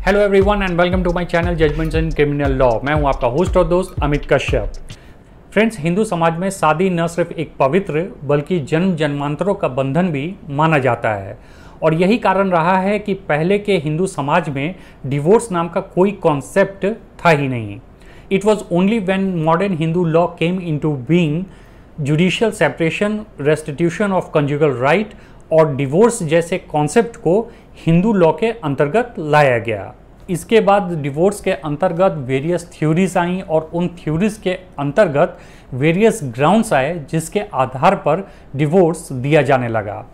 Hello everyone and welcome to my channel judgments in criminal law. मैं हूं आपका host और दोस्त अमित कश्यप। फ्रेंड्स, हिंदू समाज में शादी न सिर्फ एक पवित्र बल्कि जन्म जन्मांतरों का बंधन भी माना जाता है और यही कारण रहा है कि पहले के हिंदू समाज में डिवोर्स नाम का कोई कॉन्सेप्ट था ही नहीं। It was only when modern Hindu law came into being judicial separation, restitution of conjugal right और डिवोर्स जैसे कॉन्सेप्ट को हिंदू लॉ के अंतर्गत लाया गया। इसके बाद डिवोर्स के अंतर्गत वेरियस थ्योरीज आई और उन थ्योरीज के अंतर्गत वेरियस ग्राउंड्स आए जिसके आधार पर डिवोर्स दिया जाने लगा।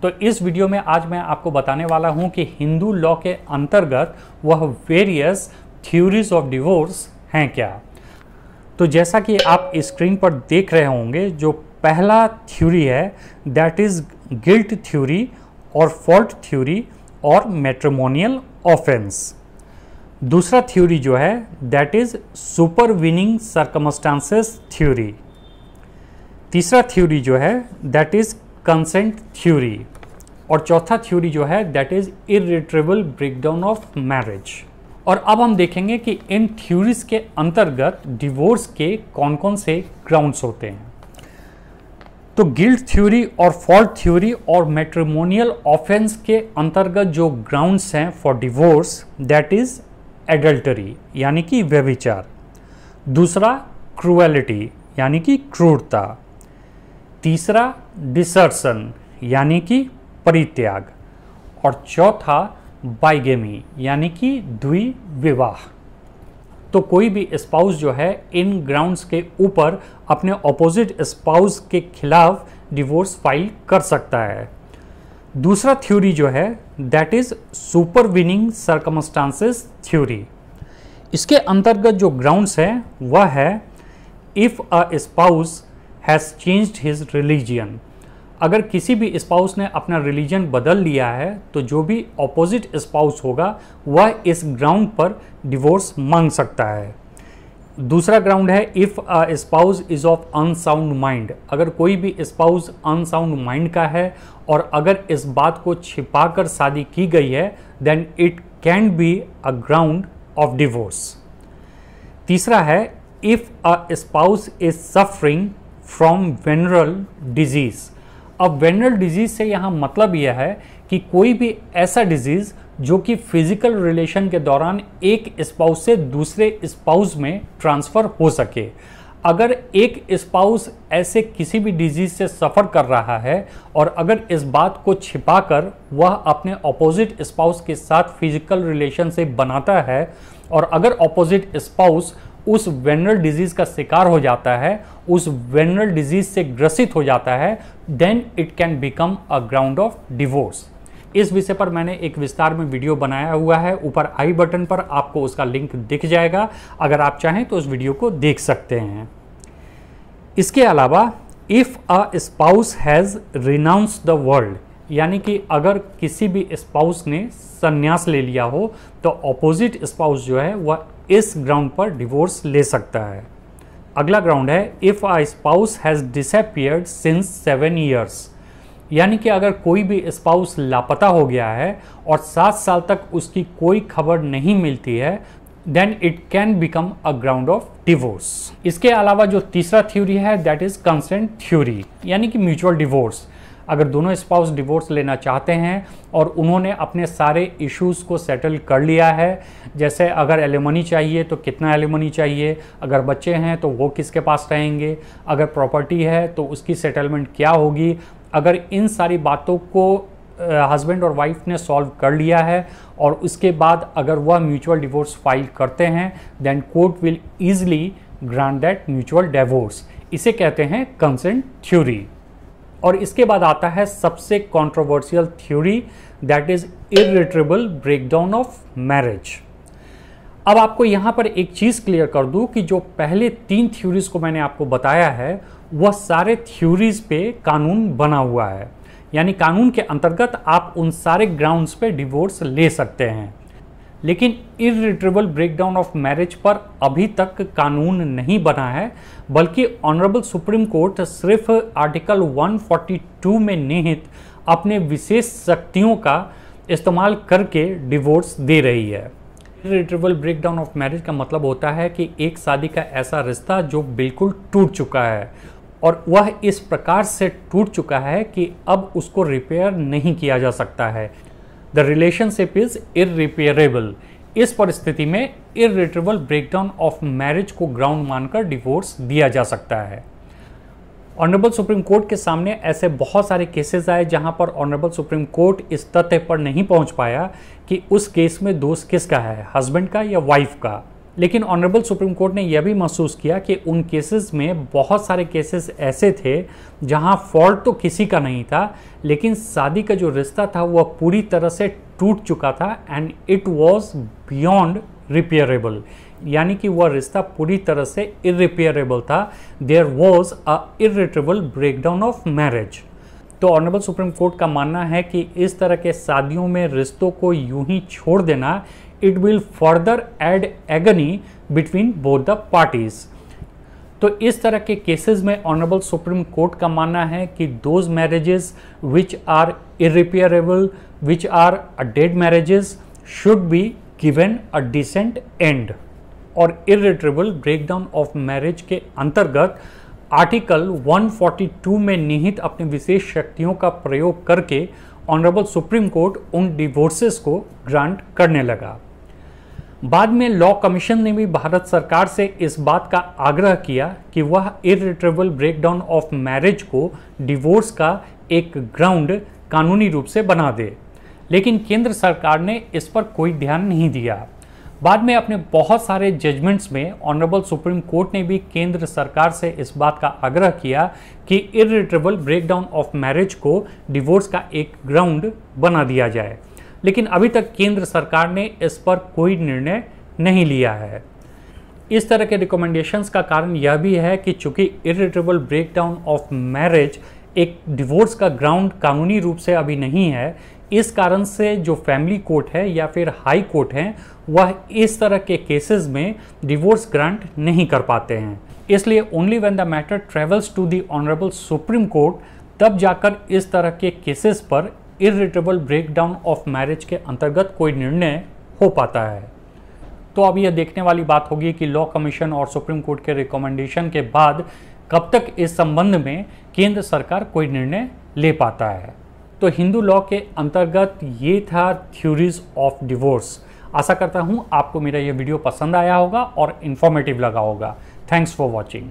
तो इस वीडियो में आज मैं आपको बताने वाला हूं कि हिंदू लॉ के अंतर्गत वह वेरियस थ्योरीज ऑफ डिवोर्स हैं क्या। तो जैसा कि आप स्क्रीन पर देख रहे होंगे, जो पहला थ्योरी है दैट इज गिल्ट थ्योरी और फॉल्ट थ्योरी और मैट्रिमोनियल ऑफेंस। दूसरा थ्योरी जो है that is supervening circumstances theory. तीसरा थ्योरी जो है दैट इज कंसेंट थ्योरी और चौथा थ्योरी जो है that is irretrievable breakdown of marriage. और अब हम देखेंगे कि इन थ्योरीज के अंतर्गत डिवोर्स के कौन कौन से ग्राउंड्स होते हैं। तो गिल्ट थ्योरी और फॉल्ट थ्योरी और मैट्रिमोनियल ऑफेंस के अंतर्गत जो ग्राउंड्स हैं for divorce that is adultery यानी कि व्यभिचार, दूसरा क्रूएलिटी यानी कि क्रूरता, तीसरा डिसर्शन यानी कि परित्याग और चौथा बाइगेमी यानी कि द्विविवाह। तो कोई भी स्पाउस जो है इन ग्राउंड्स के ऊपर अपने ऑपोजिट स्पाउस के खिलाफ डिवोर्स फाइल कर सकता है। दूसरा थ्योरी जो है that is supervening circumstances theory. इसके अंतर्गत जो ग्राउंड्स हैं वह है if a spouse has changed his religion. अगर किसी भी स्पाउस ने अपना रिलीजन बदल लिया है तो जो भी ऑपोजिट स्पाउस होगा वह इस ग्राउंड पर डिवोर्स मांग सकता है। दूसरा ग्राउंड है if a spouse is of unsound mind. अगर कोई भी स्पाउस अनसाउंड माइंड का है और अगर इस बात को छिपाकर शादी की गई है then it can be a ground of divorce. तीसरा है if a spouse is suffering from venereal disease. अब वेनरल डिजीज से यहाँ मतलब यह है कि कोई भी ऐसा डिजीज जो कि फिजिकल रिलेशन के दौरान एक स्पाउस से दूसरे स्पाउस में ट्रांसफ़र हो सके। अगर एक स्पाउस ऐसे किसी भी डिजीज से सफ़र कर रहा है और अगर इस बात को छिपाकर वह अपने ऑपोजिट स्पाउस के साथ फिजिकल रिलेशन से बनाता है और अगर ऑपोजिट स्पाउस उस वेनरल डिजीज का शिकार हो जाता है, उस वेनरल डिजीज से ग्रसित हो जाता है, then it can become a ground of divorce. इस विषय पर मैंने एक विस्तार में वीडियो बनाया हुआ है, ऊपर आई बटन पर आपको उसका लिंक दिख जाएगा। अगर आप चाहें तो उस वीडियो को देख सकते हैं। इसके अलावा if a spouse has renounce the world, यानी कि अगर किसी भी स्पाउस ने संन्यास ले लिया हो तो ऑपोजिट स्पाउस जो है वह इस ग्राउंड पर डिवोर्स ले सकता है। अगला ग्राउंड है if a spouse has disappeared since 7 years, यानी कि अगर कोई भी स्पाउस लापता हो गया है और 7 साल तक उसकी कोई खबर नहीं मिलती है then it can become a ground of divorce. इसके अलावा जो तीसरा थ्योरी है दैट इज कंसेंट थ्योरी यानी कि म्यूचुअल डिवोर्स। अगर दोनों स्पाउस डिवोर्स लेना चाहते हैं और उन्होंने अपने सारे इश्यूज़ को सेटल कर लिया है, जैसे अगर एलिमनी चाहिए तो कितना एलिमनी चाहिए, अगर बच्चे हैं तो वो किसके पास रहेंगे, अगर प्रॉपर्टी है तो उसकी सेटलमेंट क्या होगी, अगर इन सारी बातों को हस्बैंड और वाइफ ने सॉल्व कर लिया है और उसके बाद अगर वह म्यूचुअल डिवोर्स फाइल करते हैं then court will easily grant that mutual divorce. इसे कहते हैं कंसेंट थ्योरी। और इसके बाद आता है सबसे controversial theory that is irretrievable breakdown of marriage. अब आपको यहाँ पर एक चीज़ क्लियर कर दूँ कि जो पहले 3 थ्योरीज को मैंने आपको बताया है वह सारे थ्योरीज पे कानून बना हुआ है, यानी कानून के अंतर्गत आप उन सारे ग्राउंड्स पे डिवोर्स ले सकते हैं। लेकिन इर्रिट्रेबल ब्रेकडाउन ऑफ मैरिज पर अभी तक कानून नहीं बना है, बल्कि ऑनरेबल सुप्रीम कोर्ट सिर्फ आर्टिकल 142 में निहित अपने विशेष शक्तियों का इस्तेमाल करके डिवोर्स दे रही है। इर्रिट्रेबल ब्रेकडाउन ऑफ मैरिज का मतलब होता है कि एक शादी का ऐसा रिश्ता जो बिल्कुल टूट चुका है और वह इस प्रकार से टूट चुका है कि अब उसको रिपेयर नहीं किया जा सकता है। The relationship is irreparable. इस परिस्थिति में इर्रिट्रेबल ब्रेकडाउन ऑफ मैरिज को ग्राउंड मानकर डिवोर्स दिया जा सकता है। ऑनरेबल सुप्रीम कोर्ट के सामने ऐसे बहुत सारे केसेस आए जहां पर ऑनरेबल सुप्रीम कोर्ट इस तथ्य पर नहीं पहुंच पाया कि उस केस में दोष किसका है, हस्बैंड का या वाइफ का। लेकिन ऑनरेबल सुप्रीम कोर्ट ने यह भी महसूस किया कि उन केसेस में बहुत सारे केसेस ऐसे थे जहां फॉल्ट तो किसी का नहीं था, लेकिन शादी का जो रिश्ता था वह पूरी तरह से टूट चुका था and it was beyond repairable, यानी कि वह रिश्ता पूरी तरह से इर्रिपेयरेबल था। There was a irretrievable breakdown of marriage. तो ऑनरेबल सुप्रीम कोर्ट का मानना है कि इस तरह के शादियों में रिश्तों को यूं ही छोड़ देना it will further add agony between both the parties. तो इस तरह के केसेस में ऑनरेबल सुप्रीम कोर्ट का मानना है कि those marriages which are irreparable, which are a dead marriages, should be given a decent end. और इर्रिट्रेबल ब्रेकडाउन ऑफ मैरिज के अंतर्गत आर्टिकल 142 में निहित अपनी विशेष शक्तियों का प्रयोग करके ऑनरेबल सुप्रीम कोर्ट उन डिवोर्सेस को ग्रांट करने लगा। बाद में लॉ कमीशन ने भी भारत सरकार से इस बात का आग्रह किया कि वह इर्रिट्रेबल ब्रेकडाउन ऑफ मैरिज को डिवोर्स का एक ग्राउंड कानूनी रूप से बना दे, लेकिन केंद्र सरकार ने इस पर कोई ध्यान नहीं दिया। बाद में अपने बहुत सारे जजमेंट्स में ऑनरेबल सुप्रीम कोर्ट ने भी केंद्र सरकार से इस बात का आग्रह किया कि इर्रिट्रेबल ब्रेकडाउन ऑफ मैरिज को डिवोर्स का एक ग्राउंड बना दिया जाए, लेकिन अभी तक केंद्र सरकार ने इस पर कोई निर्णय नहीं लिया है। इस तरह के रिकमेंडेशंस का कारण यह भी है कि चूंकि इर्रिट्रेबल ब्रेकडाउन ऑफ मैरिज एक डिवोर्स का ग्राउंड कानूनी रूप से अभी नहीं है, इस कारण से जो फैमिली कोर्ट है या फिर हाई कोर्ट है वह इस तरह के केसेस में डिवोर्स ग्रांट नहीं कर पाते हैं। इसलिए only when the matter travels to the honourable supreme Court तब जाकर इस तरह के केसेस पर इर्रिट्रेबल ब्रेकडाउन ऑफ मैरिज के अंतर्गत कोई निर्णय हो पाता है। तो अब यह देखने वाली बात होगी कि लॉ कमीशन और सुप्रीम कोर्ट के रिकमेंडेशन के बाद कब तक इस संबंध में केंद्र सरकार कोई निर्णय ले पाता है। तो हिंदू लॉ के अंतर्गत ये था थ्योरीज ऑफ डिवोर्स। आशा करता हूँ आपको मेरा ये वीडियो पसंद आया होगा और इन्फॉर्मेटिव लगा होगा। Thanks for watching.